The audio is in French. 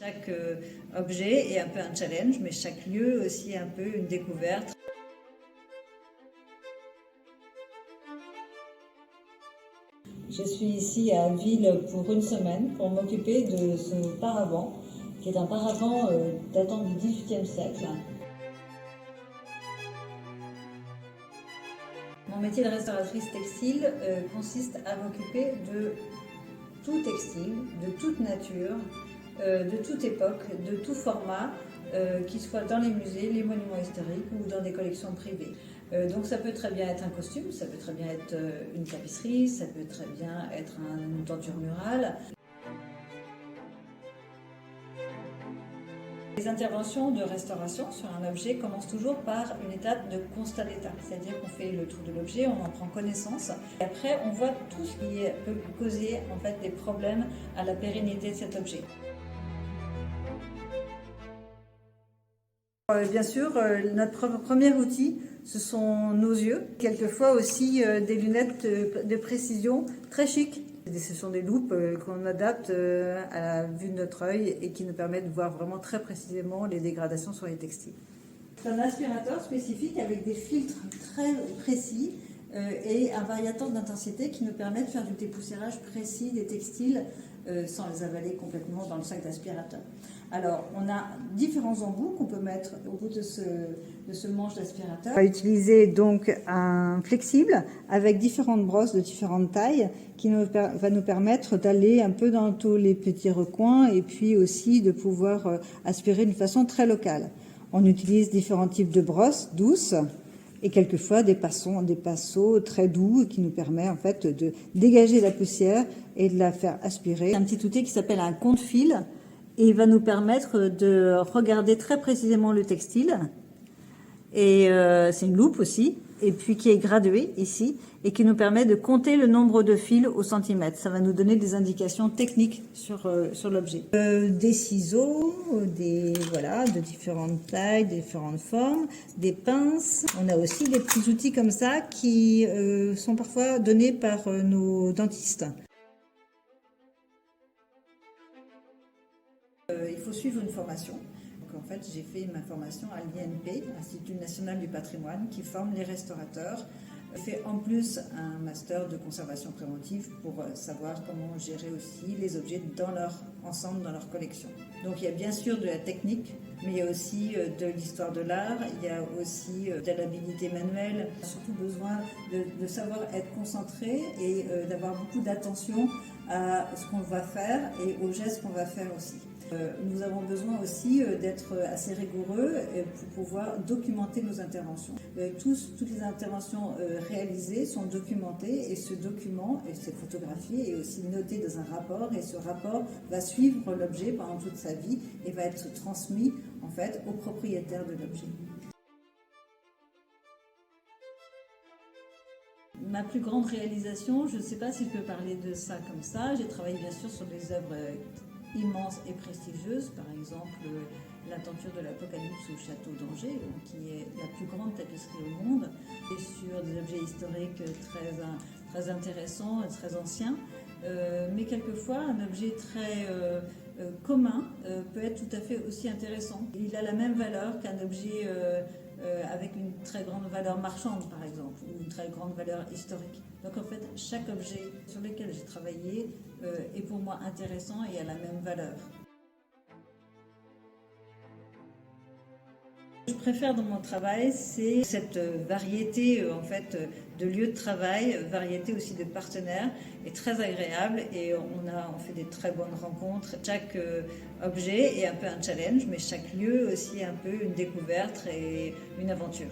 Chaque objet est un peu un challenge, mais chaque lieu aussi un peu une découverte. Je suis ici à Ville pour une semaine pour m'occuper de ce paravent, qui est un paravent datant du XVIIIe siècle. Mon métier de restauratrice textile consiste à m'occuper de tout textile, de toute nature, de toute époque, de tout format, qu'il soit dans les musées, les monuments historiques ou dans des collections privées. Donc ça peut très bien être un costume, ça peut très bien être une tapisserie, ça peut très bien être une tenture murale. Les interventions de restauration sur un objet commencent toujours par une étape de constat d'état, c'est-à-dire qu'on fait le tour de l'objet, on en prend connaissance, et après on voit tout ce qui peut causer en fait des problèmes à la pérennité de cet objet. Bien sûr, notre premier outil, ce sont nos yeux. Quelquefois aussi des lunettes de précision très chic. Ce sont des loupes qu'on adapte à la vue de notre œil et qui nous permettent de voir vraiment très précisément les dégradations sur les textiles. C'est un aspirateur spécifique avec des filtres très précis et un variateur d'intensité qui nous permet de faire du dépoussiérage précis des textiles sans les avaler complètement dans le sac d'aspirateur. Alors, on a différents embouts qu'on peut mettre au bout de ce manche d'aspirateur. On va utiliser donc un flexible avec différentes brosses de différentes tailles qui va nous permettre d'aller un peu dans tous les petits recoins et puis aussi de pouvoir aspirer d'une façon très locale. On utilise différents types de brosses douces et quelquefois des pinceaux très doux qui nous permettent en fait de dégager la poussière et de la faire aspirer. Un petit outil qui s'appelle un compte-fil et il va nous permettre de regarder très précisément le textile. Et c'est une loupe aussi, et puis qui est graduée ici, et qui nous permet de compter le nombre de fils au centimètre. Ça va nous donner des indications techniques sur l'objet. Des ciseaux, de différentes tailles, de différentes formes, des pinces. On a aussi des petits outils comme ça qui sont parfois donnés par nos dentistes. Il faut suivre une formation. Donc, en fait, j'ai fait ma formation à l'INP, Institut National du Patrimoine, qui forme les restaurateurs. J'ai fait en plus un master de conservation préventive pour savoir comment gérer aussi les objets dans leur ensemble, dans leur collection. Donc il y a bien sûr de la technique, mais il y a aussi de l'histoire de l'art, il y a aussi de l'habilité manuelle. On a surtout besoin de savoir être concentré et d'avoir beaucoup d'attention à ce qu'on va faire et aux gestes qu'on va faire aussi. Nous avons besoin aussi d'être assez rigoureux pour pouvoir documenter nos interventions. Toutes les interventions réalisées sont documentées et ce document, c'est photographié et aussi noté dans un rapport et ce rapport va suivre l'objet pendant toute sa vie et va être transmis en fait au propriétaire de l'objet. Ma plus grande réalisation, je ne sais pas si je peux parler de ça comme ça, j'ai travaillé bien sûr sur des œuvres immenses et prestigieuses, par exemple la tenture de l'Apocalypse au château d'Angers, qui est la plus grande tapisserie au monde, et sur des objets historiques très intéressants et très anciens, mais quelquefois un objet très commun peut être tout à fait aussi intéressant. Il a la même valeur qu'un objet avec une très grande valeur marchande, par exemple, ou une très grande valeur historique. Donc en fait, chaque objet sur lequel j'ai travaillé est pour moi intéressant et a la même valeur. Ce que je préfère dans mon travail, c'est cette variété en fait, de lieux de travail, variété aussi de partenaires, est très agréable et on fait des très bonnes rencontres. Chaque objet est un peu un challenge, mais chaque lieu aussi un peu une découverte et une aventure.